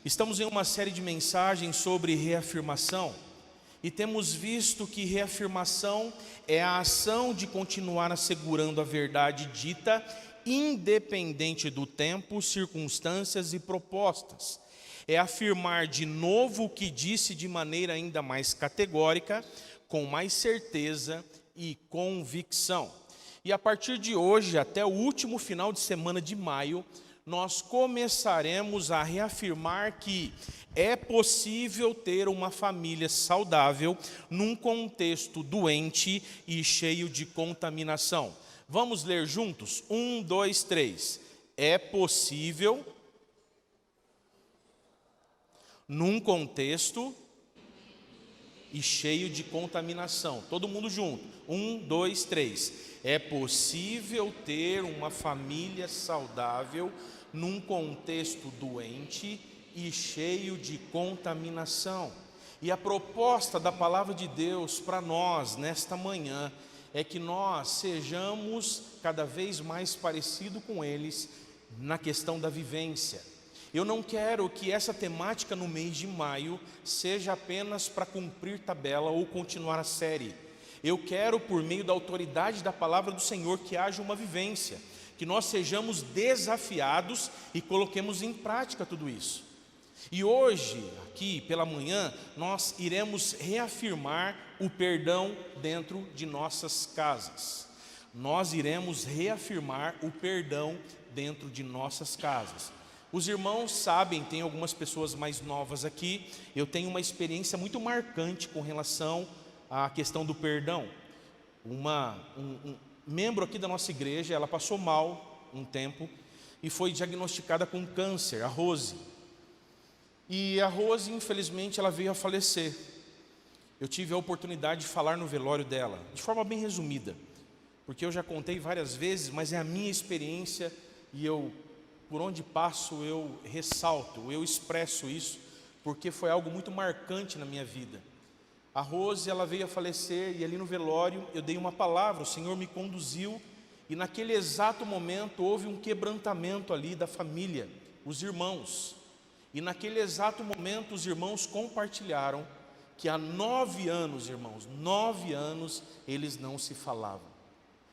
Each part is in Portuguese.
Estamos em uma série de mensagens sobre reafirmação e temos visto que reafirmação é a ação de continuar assegurando a verdade dita, independente do tempo, circunstâncias e propostas. É afirmar de novo o que disse de maneira ainda mais categórica, com mais certeza e convicção. E a partir de hoje, até o último final de semana de maio, nós começaremos a reafirmar que é possível ter uma família saudável num contexto doente e cheio de contaminação. Vamos ler juntos? 1, 2, 3. É possível num contexto e cheio de contaminação. Todo mundo junto. 1, 2, 3. É possível ter uma família saudável num contexto doente e cheio de contaminação. E a proposta da palavra de Deus para nós nesta manhã é que nós sejamos cada vez mais parecidos com eles na questão da vivência. Eu não quero que essa temática no mês de maio seja apenas para cumprir tabela ou continuar a série. Eu quero, por meio da autoridade da palavra do Senhor, que haja uma vivência, que nós sejamos desafiados e coloquemos em prática tudo isso. E hoje, aqui pela manhã, nós iremos reafirmar o perdão dentro de nossas casas. Nós iremos reafirmar o perdão dentro de nossas casas. Os irmãos sabem, tem algumas pessoas mais novas aqui, eu tenho uma experiência muito marcante com relação à questão do perdão. Um membro aqui da nossa igreja, ela passou mal um tempo e foi diagnosticada com câncer, a Rose. E a Rose, infelizmente, ela veio a falecer. Eu tive a oportunidade de falar no velório dela, de forma bem resumida, porque eu já contei várias vezes, mas é a minha experiência e por onde passo, eu ressalto, eu expresso isso, porque foi algo muito marcante na minha vida. A Rose, ela veio a falecer e ali no velório eu dei uma palavra, o Senhor me conduziu e naquele exato momento houve um quebrantamento ali da família, os irmãos. E naquele exato momento os irmãos compartilharam que há 9 anos, irmãos, 9 anos eles não se falavam.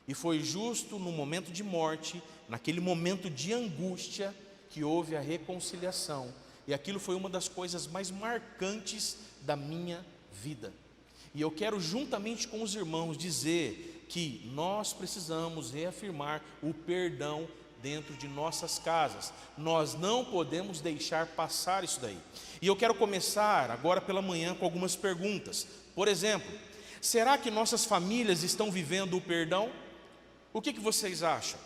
E foi justo no momento de morte, naquele momento de angústia, que houve a reconciliação. E aquilo foi uma das coisas mais marcantes da minha vida. E eu quero, juntamente com os irmãos, dizer que nós precisamos reafirmar o perdão dentro de nossas casas. Nós não podemos deixar passar isso daí. E eu quero começar agora pela manhã com algumas perguntas. Por exemplo, será que nossas famílias estão vivendo o perdão? O que vocês acham?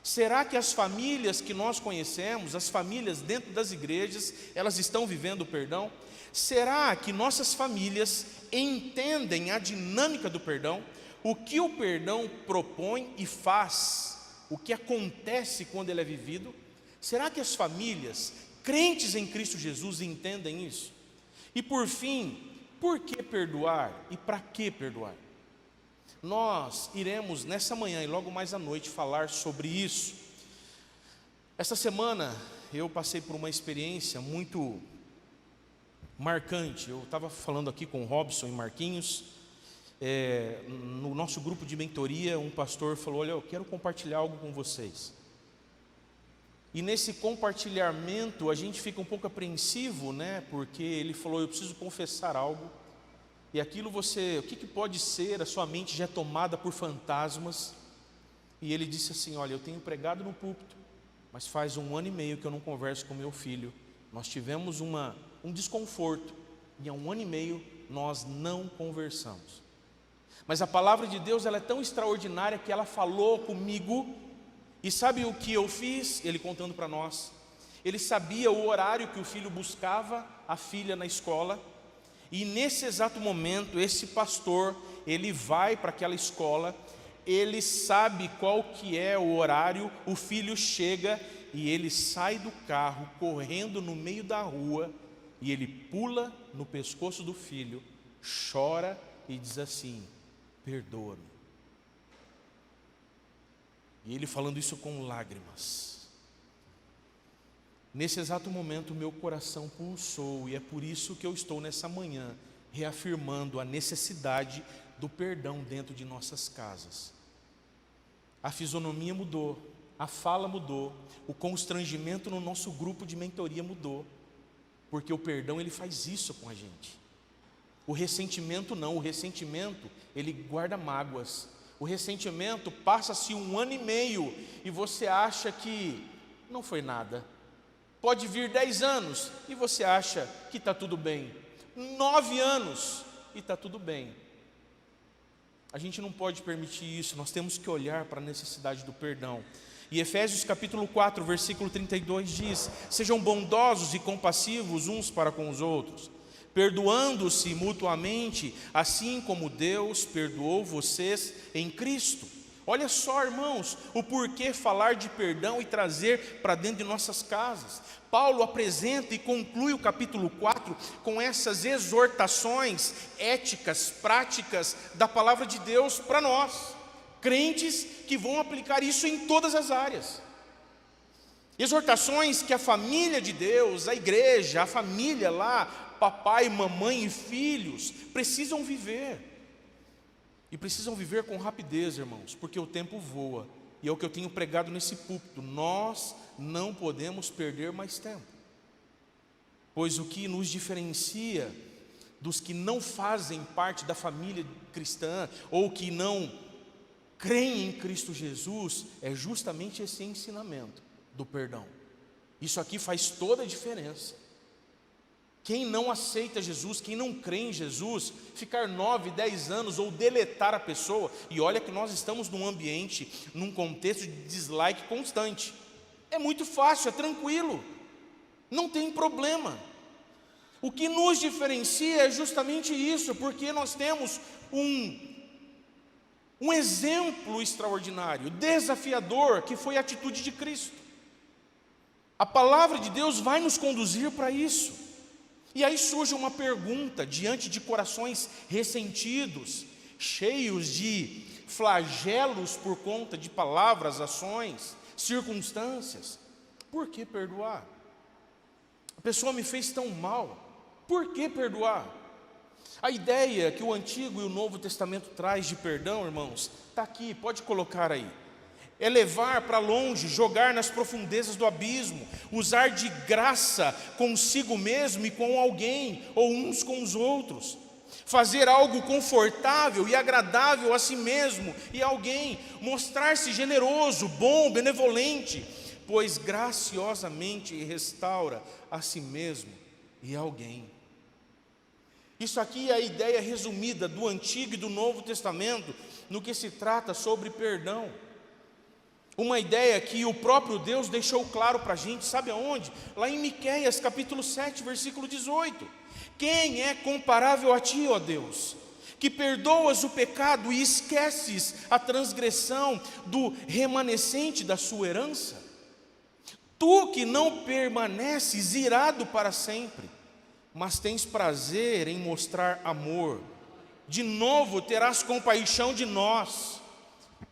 Será que as famílias que nós conhecemos, as famílias dentro das igrejas, elas estão vivendo o perdão? Será que nossas famílias entendem a dinâmica do perdão? O que o perdão propõe e faz? O que acontece quando ele é vivido? Será que as famílias, crentes em Cristo Jesus, entendem isso? E por fim, por que perdoar e para que perdoar? Nós iremos nessa manhã e logo mais à noite falar sobre isso. Essa semana eu passei por uma experiência muito marcante. Eu estava falando aqui com o Robson e Marquinhos, no nosso grupo de mentoria, um pastor falou: olha, eu quero compartilhar algo com vocês. E nesse compartilhamento a gente fica um pouco apreensivo, né? Porque ele falou: eu preciso confessar algo. E aquilo o que pode ser? A sua mente já é tomada por fantasmas. E ele disse assim: olha, eu tenho pregado no púlpito, mas faz 1 ano e meio que eu não converso com meu filho. Nós tivemos um desconforto, e há 1 ano e meio nós não conversamos. Mas a palavra de Deus, ela é tão extraordinária que ela falou comigo. E sabe o que eu fiz? Ele contando para nós. Ele sabia o horário que o filho buscava a filha na escola. E nesse exato momento, esse pastor, ele vai para aquela escola, ele sabe qual que é o horário, o filho chega e ele sai do carro, correndo no meio da rua, e ele pula no pescoço do filho, chora e diz assim: perdoa-me. E ele falando isso com lágrimas. Nesse exato momento o meu coração pulsou, e é por isso que eu estou nessa manhã reafirmando a necessidade do perdão dentro de nossas casas. A fisionomia mudou, a fala mudou, o constrangimento no nosso grupo de mentoria mudou, porque o perdão ele faz isso com a gente. O ressentimento não, o ressentimento ele guarda mágoas. O ressentimento passa-se 1 ano e meio e você acha que não foi nada. Pode vir 10 anos e você acha que está tudo bem. 9 anos e está tudo bem. A gente não pode permitir isso, nós temos que olhar para a necessidade do perdão. E Efésios capítulo 4, versículo 32 diz: sejam bondosos e compassivos uns para com os outros, perdoando-se mutuamente, assim como Deus perdoou vocês em Cristo. Olha só, irmãos, o porquê falar de perdão e trazer para dentro de nossas casas. Paulo apresenta e conclui o capítulo 4 com essas exortações éticas, práticas da palavra de Deus para nós, crentes que vão aplicar isso em todas as áreas. Exortações que a família de Deus, a igreja, a família lá, papai, mamãe e filhos, precisam viver. E precisam viver com rapidez, irmãos, porque o tempo voa. E é o que eu tenho pregado nesse púlpito: nós não podemos perder mais tempo. Pois o que nos diferencia dos que não fazem parte da família cristã, ou que não creem em Cristo Jesus, é justamente esse ensinamento do perdão. Isso aqui faz toda a diferença. Quem não aceita Jesus, quem não crê em Jesus, ficar 9, 10 anos ou deletar a pessoa, e olha que nós estamos num ambiente, num contexto de dislike constante, é muito fácil, é tranquilo, não tem problema. O que nos diferencia é justamente isso, porque nós temos um exemplo extraordinário, desafiador, que foi a atitude de Cristo. A palavra de Deus vai nos conduzir para isso. E aí surge uma pergunta, diante de corações ressentidos, cheios de flagelos por conta de palavras, ações, circunstâncias: por que perdoar? A pessoa me fez tão mal, por que perdoar? A ideia que o Antigo e o Novo Testamento traz de perdão, irmãos, está aqui, pode colocar aí. É levar para longe, jogar nas profundezas do abismo, usar de graça consigo mesmo e com alguém, ou uns com os outros, fazer algo confortável e agradável a si mesmo e a alguém, mostrar-se generoso, bom, benevolente, pois graciosamente restaura a si mesmo e a alguém. Isso aqui é a ideia resumida do Antigo e do Novo Testamento no que se trata sobre perdão. Uma ideia que o próprio Deus deixou claro para a gente, sabe aonde? Lá em Miqueias capítulo 7, versículo 18. Quem é comparável a ti, ó Deus, que perdoas o pecado e esqueces a transgressão do remanescente da sua herança? Tu que não permaneces irado para sempre, mas tens prazer em mostrar amor, de novo terás compaixão de nós,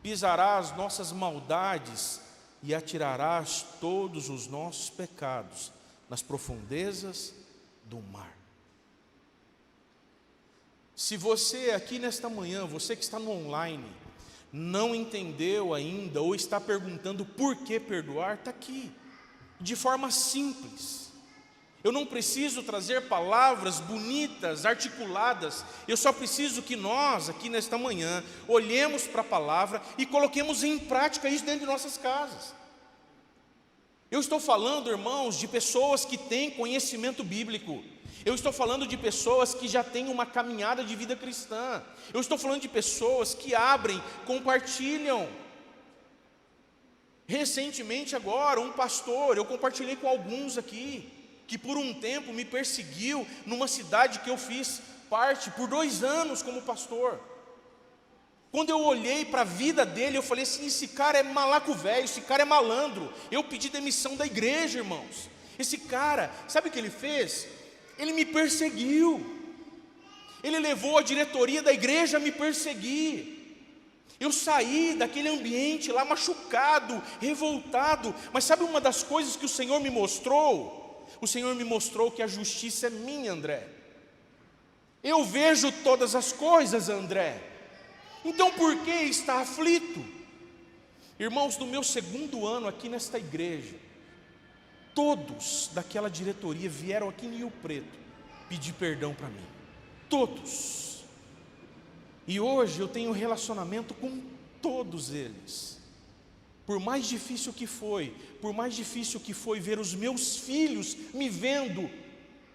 pisarás nossas maldades e atirarás todos os nossos pecados nas profundezas do mar. Se você aqui nesta manhã, você que está no online, não entendeu ainda ou está perguntando por que perdoar, está aqui, de forma simples. Eu não preciso trazer palavras bonitas, articuladas. Eu só preciso que nós, aqui nesta manhã, olhemos para a palavra e coloquemos em prática isso dentro de nossas casas. Eu estou falando, irmãos, de pessoas que têm conhecimento bíblico. Eu estou falando de pessoas que já têm uma caminhada de vida cristã. Eu estou falando de pessoas que abrem, compartilham. Recentemente agora, um pastor, eu compartilhei com alguns aqui, que por um tempo me perseguiu numa cidade que eu fiz parte por 2 anos como pastor. Quando eu olhei para a vida dele, eu falei assim: esse cara é malaco velho, esse cara é malandro. Eu pedi demissão da igreja, irmãos. Esse cara, sabe o que ele fez? Ele me perseguiu. Ele levou a diretoria da igreja a me perseguir. Eu saí daquele ambiente lá machucado, revoltado, mas sabe uma das coisas que o Senhor me mostrou? O Senhor me mostrou que a justiça é minha, André. Eu vejo todas as coisas, André. Então por que está aflito? Irmãos, no meu segundo ano aqui nesta igreja, todos daquela diretoria vieram aqui em Rio Preto pedir perdão para mim. Todos. E hoje eu tenho relacionamento com todos eles. Por mais difícil que foi ver os meus filhos me vendo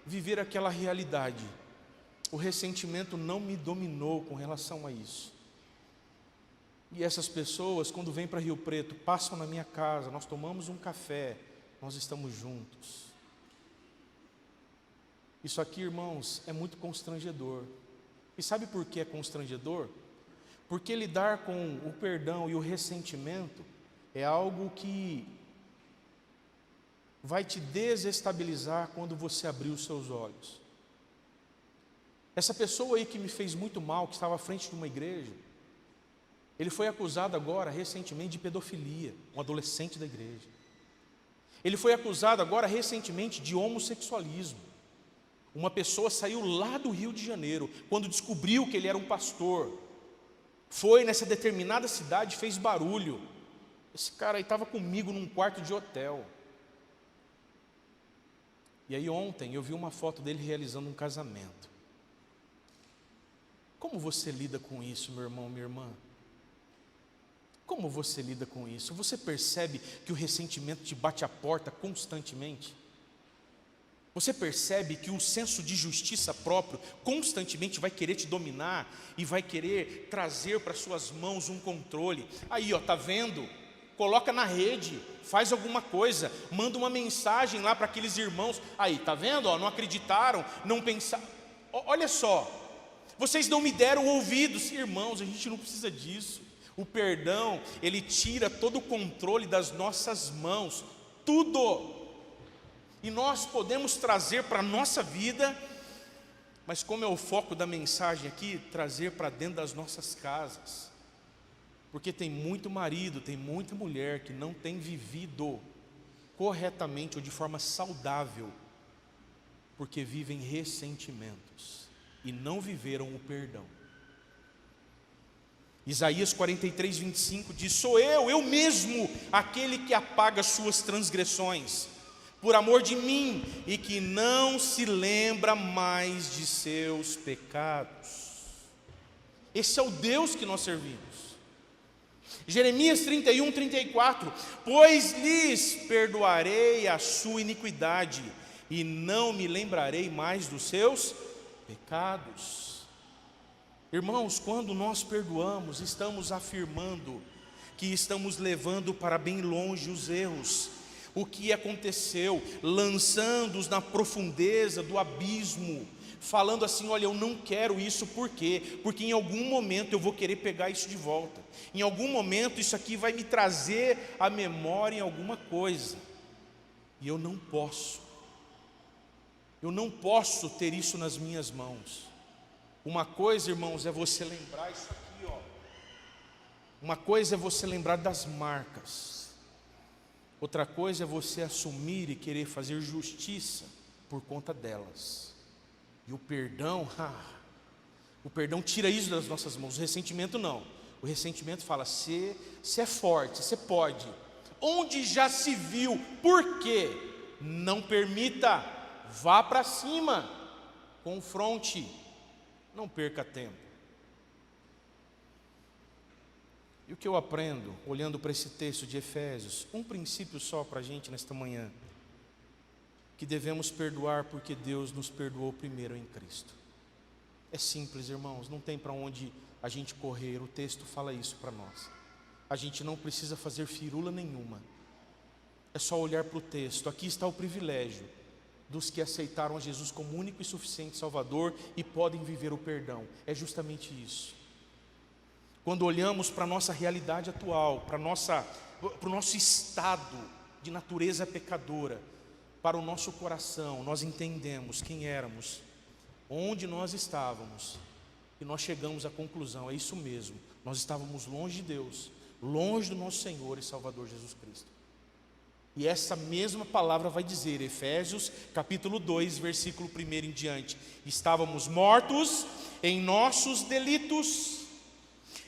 viver aquela realidade, o ressentimento não me dominou com relação a isso. E essas pessoas, quando vêm para Rio Preto, passam na minha casa, nós tomamos um café, nós estamos juntos. Isso aqui, irmãos, é muito constrangedor. E sabe por que é constrangedor? Porque lidar com o perdão e o ressentimento é algo que vai te desestabilizar quando você abrir os seus olhos. Essa pessoa aí que me fez muito mal, que estava à frente de uma igreja, ele foi acusado agora, recentemente, de pedofilia, um adolescente da igreja. Ele foi acusado agora, recentemente, de homossexualismo. Uma pessoa saiu lá do Rio de Janeiro, quando descobriu que ele era um pastor, foi nessa determinada cidade, fez barulho. Esse cara aí estava comigo num quarto de hotel. E aí ontem eu vi uma foto dele realizando um casamento. Como você lida com isso, meu irmão, minha irmã? Como você lida com isso? Você percebe que o ressentimento te bate à porta constantemente? Você percebe que o senso de justiça próprio constantemente vai querer te dominar e vai querer trazer para suas mãos um controle? Aí, ó, tá vendo? Coloca na rede, faz alguma coisa, manda uma mensagem lá para aqueles irmãos. Aí, tá vendo? Ó, não acreditaram, não pensaram. Olha só, vocês não me deram ouvidos. Irmãos, a gente não precisa disso. O perdão, ele tira todo o controle das nossas mãos, tudo. E nós podemos trazer para a nossa vida, mas como é o foco da mensagem aqui, trazer para dentro das nossas casas. Porque tem muito marido, tem muita mulher que não tem vivido corretamente ou de forma saudável, porque vivem ressentimentos e não viveram o perdão. Isaías 43, 25 diz: sou eu mesmo, aquele que apaga suas transgressões, por amor de mim, e que não se lembra mais de seus pecados. Esse é o Deus que nós servimos. Jeremias 31, 34, pois lhes perdoarei a sua iniquidade, e não me lembrarei mais dos seus pecados. Irmãos, quando nós perdoamos, estamos afirmando que estamos levando para bem longe os erros, o que aconteceu, lançando-os na profundeza do abismo, falando assim: olha, eu não quero isso. Por quê? Porque em algum momento eu vou querer pegar isso de volta, em algum momento isso aqui vai me trazer à memória em alguma coisa, e eu não posso ter isso nas minhas mãos. Uma coisa, irmãos, é você lembrar isso aqui, ó. Uma coisa é você lembrar das marcas, outra coisa é você assumir e querer fazer justiça por conta delas. E o perdão tira isso das nossas mãos. O ressentimento não. O ressentimento fala: você é forte, você pode. Onde já se viu? Por quê? Não permita, vá para cima, confronte, não perca tempo. E o que eu aprendo, olhando para esse texto de Efésios, um princípio só para a gente nesta manhã: que devemos perdoar porque Deus nos perdoou primeiro em Cristo. É simples, irmãos, não tem para onde a gente correr, o texto fala isso para nós. A gente não precisa fazer firula nenhuma, é só olhar para o texto. Aqui está o privilégio dos que aceitaram a Jesus como único e suficiente Salvador e podem viver o perdão. É justamente isso. Quando olhamos para a nossa realidade atual, para o nosso estado de natureza pecadora, para o nosso coração, nós entendemos quem éramos, onde nós estávamos E nós chegamos à conclusão, é isso mesmo, nós estávamos longe de Deus, longe do nosso Senhor e Salvador Jesus Cristo. E essa mesma palavra vai dizer, Efésios capítulo 2, versículo 1 em diante: estávamos mortos em nossos delitos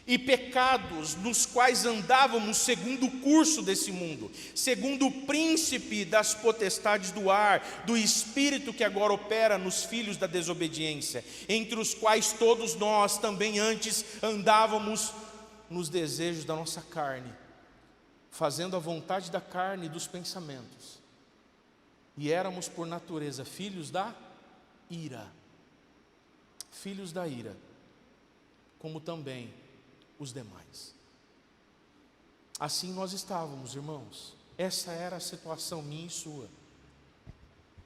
e pecados, nos quais andávamos segundo o curso desse mundo, segundo o príncipe das potestades do ar, do espírito que agora opera nos filhos da desobediência, entre os quais todos nós também antes andávamos nos desejos da nossa carne, fazendo a vontade da carne e dos pensamentos, e éramos por natureza filhos da ira, como também os demais. Assim nós estávamos, irmãos. Essa era a situação minha e sua.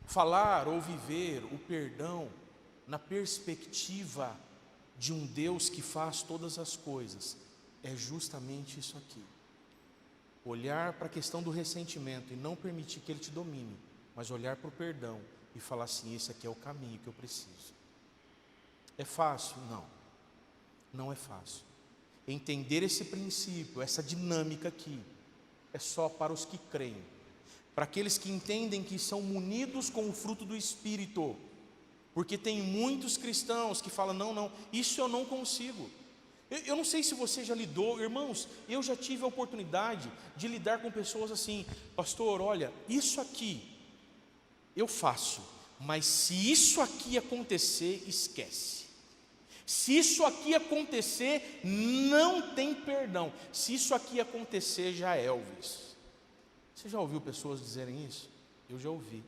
Falar ou viver o perdão na perspectiva de um Deus que faz todas as coisas é justamente isso aqui. Olhar para a questão do ressentimento e não permitir que ele te domine, mas olhar para o perdão e falar assim: esse aqui é o caminho que eu preciso. É fácil? Não, não é fácil. Entender esse princípio, essa dinâmica aqui, é só para os que creem, para aqueles que entendem que são munidos com o fruto do Espírito, porque tem muitos cristãos que falam: não, isso eu não consigo. Eu não sei se você já lidou, irmãos, eu já tive a oportunidade de lidar com pessoas assim: pastor, olha, isso aqui eu faço, mas se isso aqui acontecer, esquece. Se isso aqui acontecer, não tem perdão. Se isso aqui acontecer, já é Elvis. Você já ouviu pessoas dizerem isso? Eu já ouvi.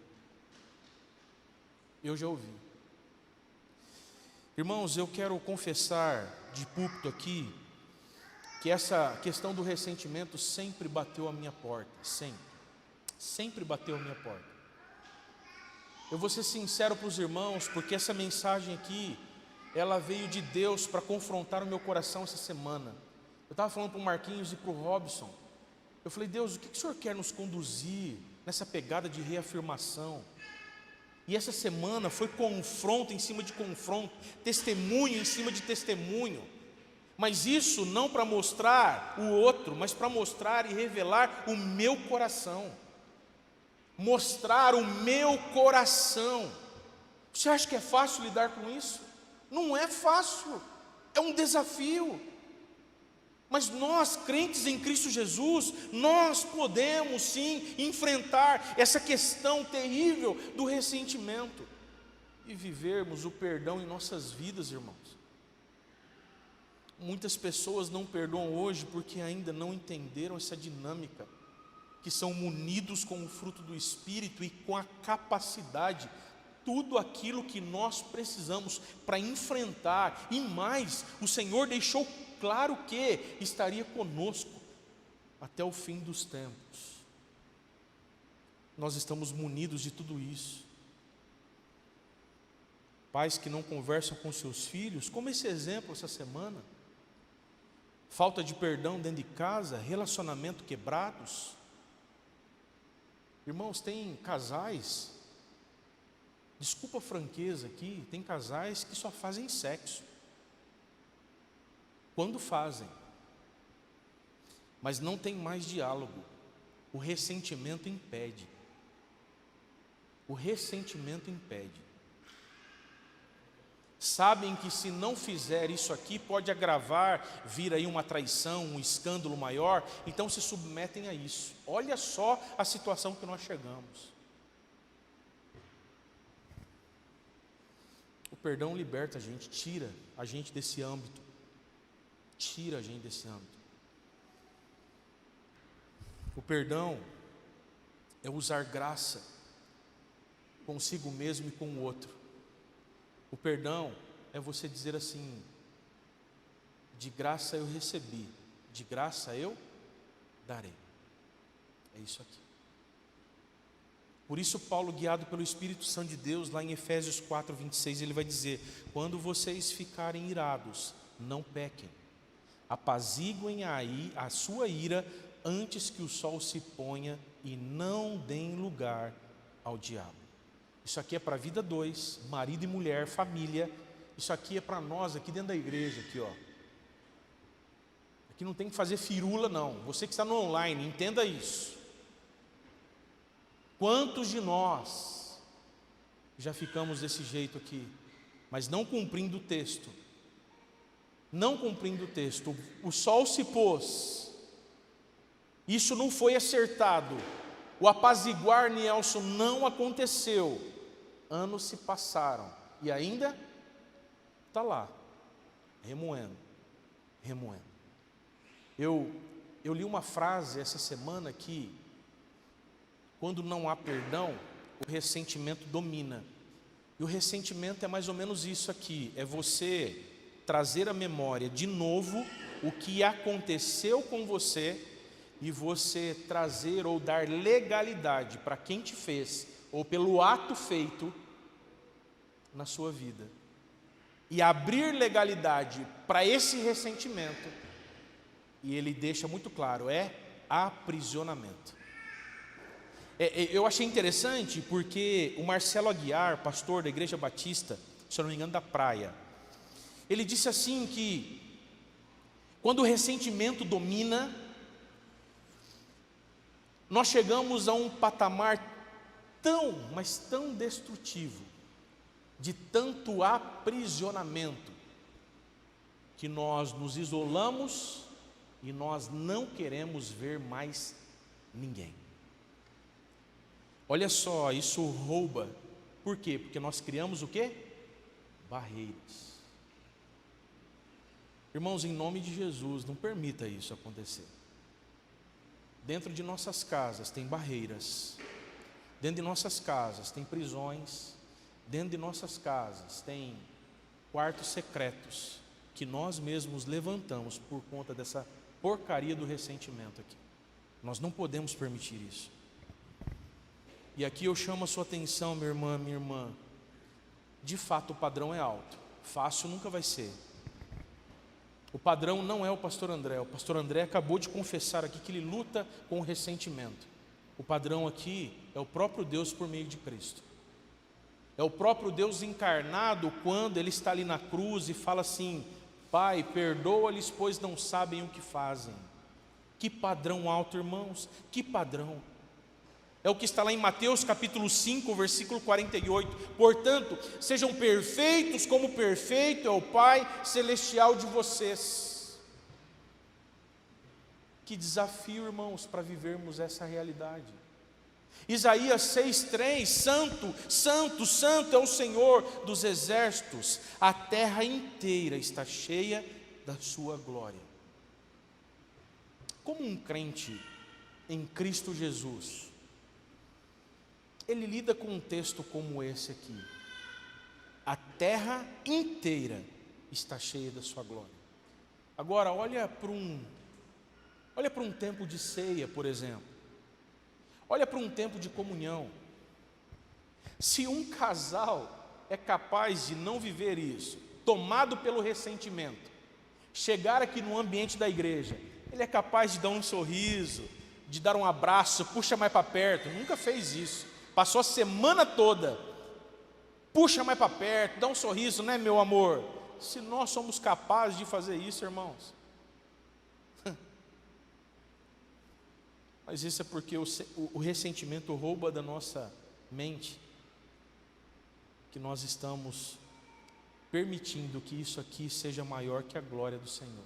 Irmãos, eu quero confessar de púlpito aqui que essa questão do ressentimento sempre bateu a minha porta. Sempre bateu a minha porta. Eu vou ser sincero para os irmãos, porque essa mensagem aqui, ela veio de Deus para confrontar o meu coração essa semana. Eu estava falando para o Marquinhos e para o Robson. Eu falei: Deus, o que o Senhor quer nos conduzir nessa pegada de reafirmação? E essa semana foi confronto em cima de confronto, testemunho em cima de testemunho. Mas isso não para mostrar o outro, mas para mostrar e revelar o meu coração. Mostrar o meu coração. Você acha que é fácil lidar com isso? Não é fácil, é um desafio. Mas nós, crentes em Cristo Jesus, nós podemos sim enfrentar essa questão terrível do ressentimento e vivermos o perdão em nossas vidas, irmãos. Muitas pessoas não perdoam hoje porque ainda não entenderam essa dinâmica, que são munidos com o fruto do Espírito e com a capacidade, tudo aquilo que nós precisamos para enfrentar, e mais, o Senhor deixou claro que estaria conosco até o fim dos tempos. Nós estamos munidos de tudo isso. Pais que não conversam com seus filhos, como esse exemplo essa semana, falta de perdão dentro de casa, relacionamento quebrados. Irmãos, tem casais, desculpa a franqueza aqui, tem casais que só fazem sexo. Quando fazem, mas não tem mais diálogo. O ressentimento impede. Sabem que se não fizer isso aqui, pode agravar, vir aí uma traição, um escândalo maior, então se submetem a isso. Olha só a situação que nós chegamos. O perdão liberta a gente, tira a gente desse âmbito. O perdão é usar graça consigo mesmo e com o outro. O perdão é você dizer assim: de graça eu recebi, de graça eu darei. É isso aqui. Por isso Paulo, guiado pelo Espírito Santo de Deus, lá em Efésios 4:26, ele vai dizer: quando vocês ficarem irados, não pequem. Apaziguem a sua ira antes que o sol se ponha e não deem lugar ao diabo. Isso aqui é para a vida 2, marido e mulher, família, Isso aqui é para nós, aqui dentro da igreja, aqui, ó. Aqui não tem que fazer firula, não. Você que está no online, entenda isso. Quantos de nós já ficamos desse jeito aqui, mas não cumprindo o texto? Não cumprindo o texto. O sol se pôs. Isso não foi acertado. O apaziguar, Nielson, não aconteceu. Anos se passaram e ainda está lá, remoendo. Eu li uma frase essa semana que, quando não há perdão, o ressentimento domina. E o ressentimento é mais ou menos isso aqui, é você trazer à memória de novo o que aconteceu com você e você trazer ou dar legalidade para quem te fez, ou pelo ato feito na sua vida. E abrir legalidade para esse ressentimento, e ele deixa muito claro, é aprisionamento. Eu achei interessante porque o Marcelo Aguiar, pastor da Igreja Batista, se eu não me engano da Praia, ele disse assim que quando o ressentimento domina, nós chegamos a um patamar tão, mas tão destrutivo, de tanto aprisionamento, que nós nos isolamos e nós não queremos ver mais ninguém. Olha só, isso rouba. Por quê? Porque nós criamos o quê? Barreiras. Irmãos, em nome de Jesus, não permita isso acontecer. Dentro de nossas casas tem barreiras. Dentro de nossas casas tem prisões. Dentro de nossas casas tem quartos secretos que nós mesmos levantamos por conta dessa porcaria do ressentimento aqui. Nós não podemos permitir isso. E aqui eu chamo a sua atenção, minha irmã. De fato o padrão é alto. Fácil nunca vai ser. O padrão não é o pastor André. O pastor André acabou de confessar aqui que ele luta com o ressentimento. O padrão aqui é o próprio Deus por meio de Cristo. É o próprio Deus encarnado quando Ele está ali na cruz e fala assim: Pai, perdoa-lhes, pois não sabem o que fazem. Que padrão alto, irmãos, que padrão. É o que está lá em Mateus capítulo 5, versículo 48. Portanto, sejam perfeitos como perfeito é o Pai celestial de vocês. Que desafio, irmãos, para vivermos essa realidade. Isaías 6,3: Santo, santo, santo é o Senhor dos exércitos, a terra inteira está cheia da sua glória. Como um crente em Cristo Jesus, ele lida com um texto como esse aqui: a terra inteira está cheia da sua glória. Agora olha para um tempo de ceia, por exemplo. Olha para um tempo de comunhão. Se um casal é capaz de não viver isso, tomado pelo ressentimento, chegar aqui no ambiente da igreja, ele é capaz de dar um sorriso, de dar um abraço, puxa mais para perto. Nunca fez isso. Passou a semana toda, puxa mais para perto, dá um sorriso, né, meu amor? Se nós somos capazes de fazer isso, irmãos. Mas isso é porque o ressentimento rouba da nossa mente, que nós estamos permitindo que isso aqui seja maior que a glória do Senhor.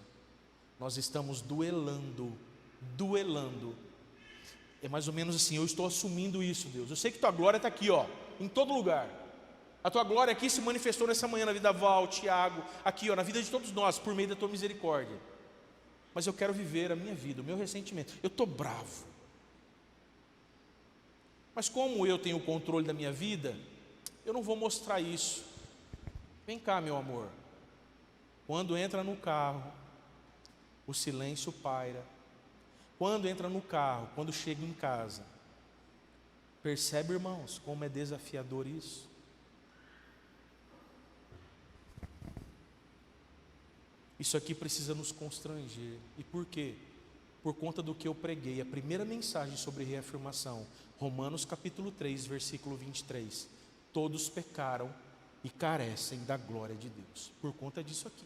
Nós estamos duelando. É mais ou menos assim: eu estou assumindo isso, Deus. Eu sei que tua glória está aqui, ó, em todo lugar. A tua glória aqui se manifestou nessa manhã na vida da Val, Tiago, aqui, ó, na vida de todos nós, por meio da tua misericórdia. Mas eu quero viver a minha vida, o meu ressentimento. Eu estou bravo. Mas como eu tenho o controle da minha vida, eu não vou mostrar isso. Vem cá, meu amor. Quando entra no carro, o silêncio paira. Quando entra no carro, quando chega em casa, percebe, irmãos, como é desafiador isso? Isso aqui precisa nos constranger. E por quê? Por conta do que eu preguei, a primeira mensagem sobre reafirmação, Romanos capítulo 3, versículo 23. Todos pecaram e carecem da glória de Deus, por conta disso aqui.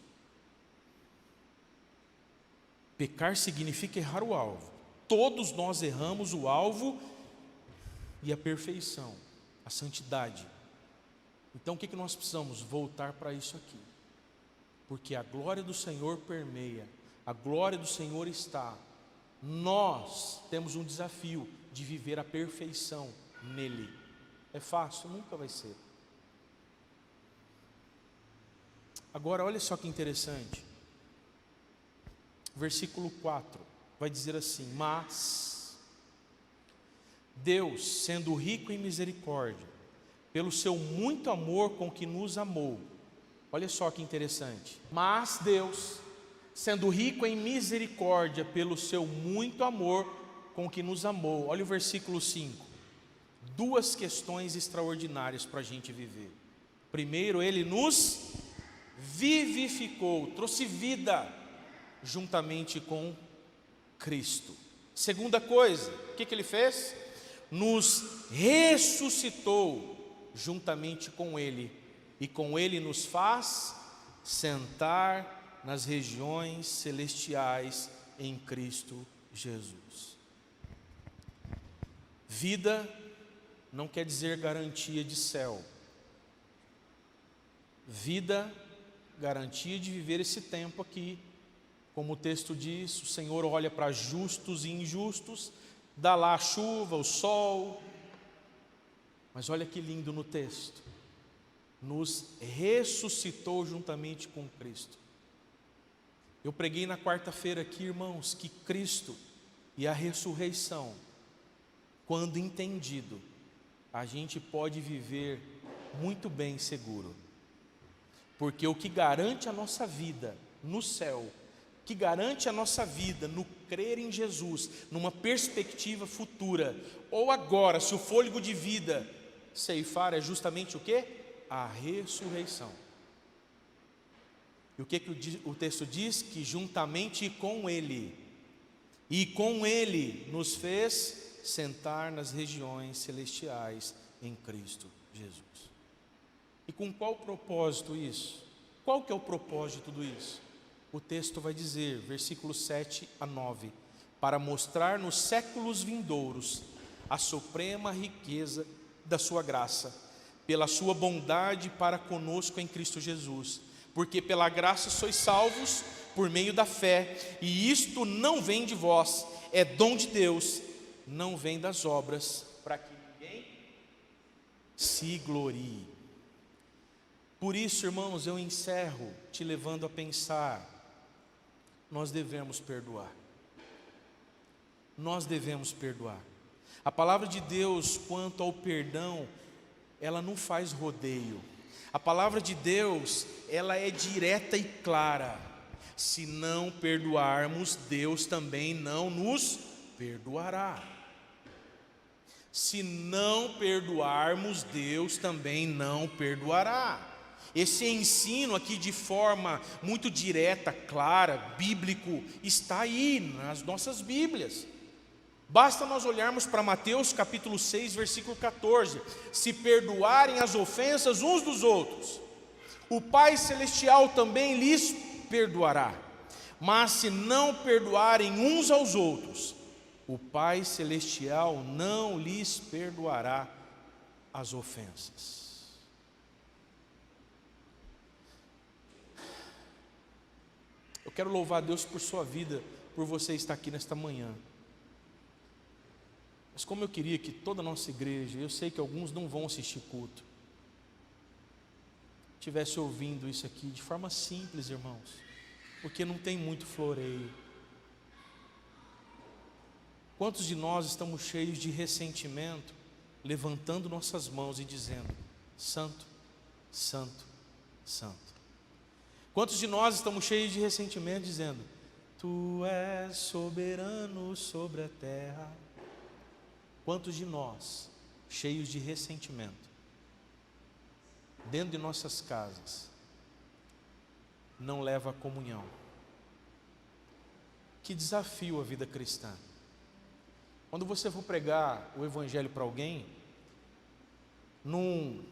Pecar significa errar o alvo. Todos nós erramos o alvo e a perfeição, a santidade. Então o que nós precisamos? Voltar para isso aqui. Porque a glória do Senhor permeia, a glória do Senhor está. Nós temos um desafio de viver a perfeição nele. É fácil? Nunca vai ser. Agora olha só que interessante. Versículo 4 vai dizer assim: mas Deus, sendo rico em misericórdia, pelo seu muito amor com que nos amou. Olha só que interessante. Mas Deus, sendo rico em misericórdia, pelo seu muito amor com que nos amou. Olha o versículo 5. Duas questões extraordinárias para a gente viver. Primeiro, Ele nos vivificou, trouxe vida juntamente com Cristo. Segunda coisa, o que Ele fez? Nos ressuscitou juntamente com Ele, e com Ele nos faz sentar nas regiões celestiais em Cristo Jesus. Vida não quer dizer garantia de céu. Vida, garantia de viver esse tempo aqui. Como o texto diz, o Senhor olha para justos e injustos, dá lá a chuva, o sol. Mas olha que lindo no texto. Nos ressuscitou juntamente com Cristo. Eu preguei na quarta-feira aqui, irmãos, que Cristo e a ressurreição, quando entendido, a gente pode viver muito bem seguro. Porque o que garante a nossa vida no céu, que garante a nossa vida no crer em Jesus, numa perspectiva futura, ou agora, se o fôlego de vida ceifar, é justamente o quê? A ressurreição. E o que o texto diz? Que juntamente com Ele, e com Ele nos fez sentar nas regiões celestiais em Cristo Jesus. E com qual propósito isso? Qual que é o propósito de tudo isso? O texto vai dizer, versículos 7 a 9, para mostrar nos séculos vindouros a suprema riqueza da sua graça, pela sua bondade para conosco em Cristo Jesus, porque pela graça sois salvos por meio da fé, e isto não vem de vós, é dom de Deus, não vem das obras, para que ninguém se glorie. Por isso, irmãos, eu encerro te levando a pensar, nós devemos perdoar. Nós devemos perdoar. A palavra de Deus quanto ao perdão, ela não faz rodeio. A palavra de Deus, ela é direta e clara. Se não perdoarmos, Deus também não nos perdoará. Se não perdoarmos, Deus também não perdoará. Esse ensino aqui de forma muito direta, clara, bíblico, está aí nas nossas Bíblias. Basta nós olharmos para Mateus capítulo 6, versículo 14. Se perdoarem as ofensas uns dos outros, o Pai Celestial também lhes perdoará. Mas se não perdoarem uns aos outros, o Pai Celestial não lhes perdoará as ofensas. Eu quero louvar a Deus por sua vida, por você estar aqui nesta manhã. Mas como eu queria que toda a nossa igreja, eu sei que alguns não vão assistir culto, estivesse ouvindo isso aqui de forma simples, irmãos, porque não tem muito floreio. Quantos de nós estamos cheios de ressentimento, levantando nossas mãos e dizendo: Santo, Santo, Santo. Quantos de nós estamos cheios de ressentimento, dizendo: Tu és soberano sobre a terra. Quantos de nós, cheios de ressentimento, dentro de nossas casas, não leva a comunhão? Que desafio a vida cristã. Quando você for pregar o evangelho para alguém, não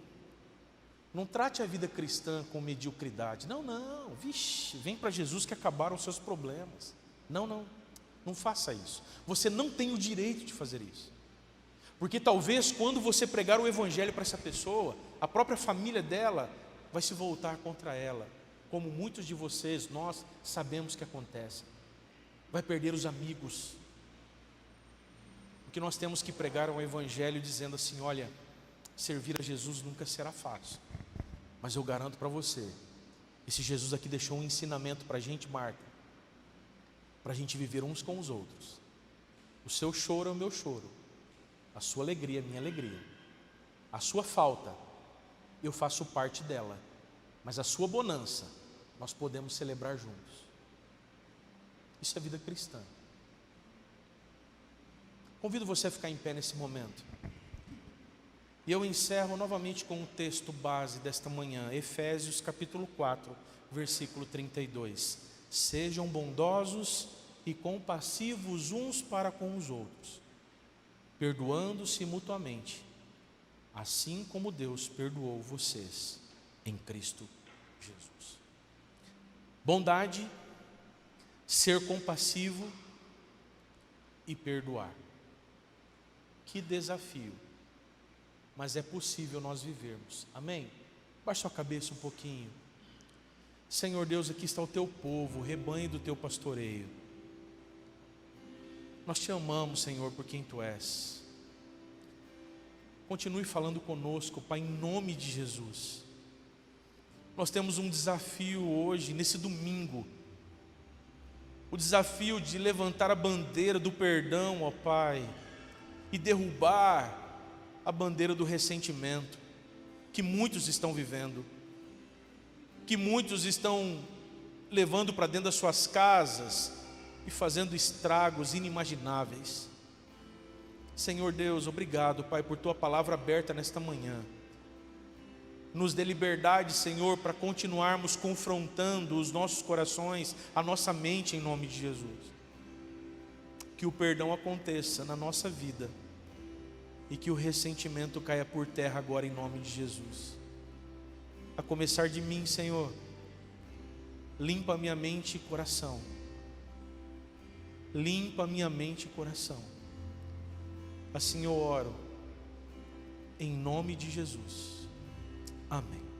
Não trate a vida cristã com mediocridade. Não, não, vixe, vem para Jesus que acabaram os seus problemas. Não, não, não faça isso. Você não tem o direito de fazer isso. Porque talvez quando você pregar o evangelho para essa pessoa, a própria família dela vai se voltar contra ela. Como muitos de vocês, nós sabemos que acontece. Vai perder os amigos. Porque nós temos que pregar o evangelho dizendo assim, olha, servir a Jesus nunca será fácil. Mas eu garanto para você, esse Jesus aqui deixou um ensinamento para a gente, Marta, para a gente viver uns com os outros. O seu choro é o meu choro, a sua alegria é a minha alegria, a sua falta, eu faço parte dela, mas a sua bonança, nós podemos celebrar juntos. Isso é vida cristã. Convido você a ficar em pé nesse momento. E eu encerro novamente com o texto base desta manhã, Efésios capítulo 4, versículo 32. Sejam bondosos e compassivos uns para com os outros, perdoando-se mutuamente, assim como Deus perdoou vocês em Cristo Jesus. Bondade, ser compassivo e perdoar. Que desafio! Mas é possível nós vivermos, amém? Baixa sua cabeça um pouquinho. Senhor Deus, aqui está o teu povo, o rebanho do teu pastoreio. Nós te amamos, Senhor, por quem tu és. Continue falando conosco, Pai, em nome de Jesus. Nós temos um desafio hoje, nesse domingo, o desafio de levantar a bandeira do perdão, ó Pai, e derrubar a bandeira do ressentimento que muitos estão vivendo, que muitos estão levando para dentro das suas casas e fazendo estragos inimagináveis. Senhor Deus, obrigado, Pai, por tua palavra aberta nesta manhã. Nos dê liberdade, Senhor, para continuarmos confrontando os nossos corações, a nossa mente, em nome de Jesus. Que o perdão aconteça na nossa vida e que o ressentimento caia por terra agora, em nome de Jesus. A começar de mim, Senhor, limpa minha mente e coração. Limpa minha mente e coração. Assim eu oro, em nome de Jesus. Amém.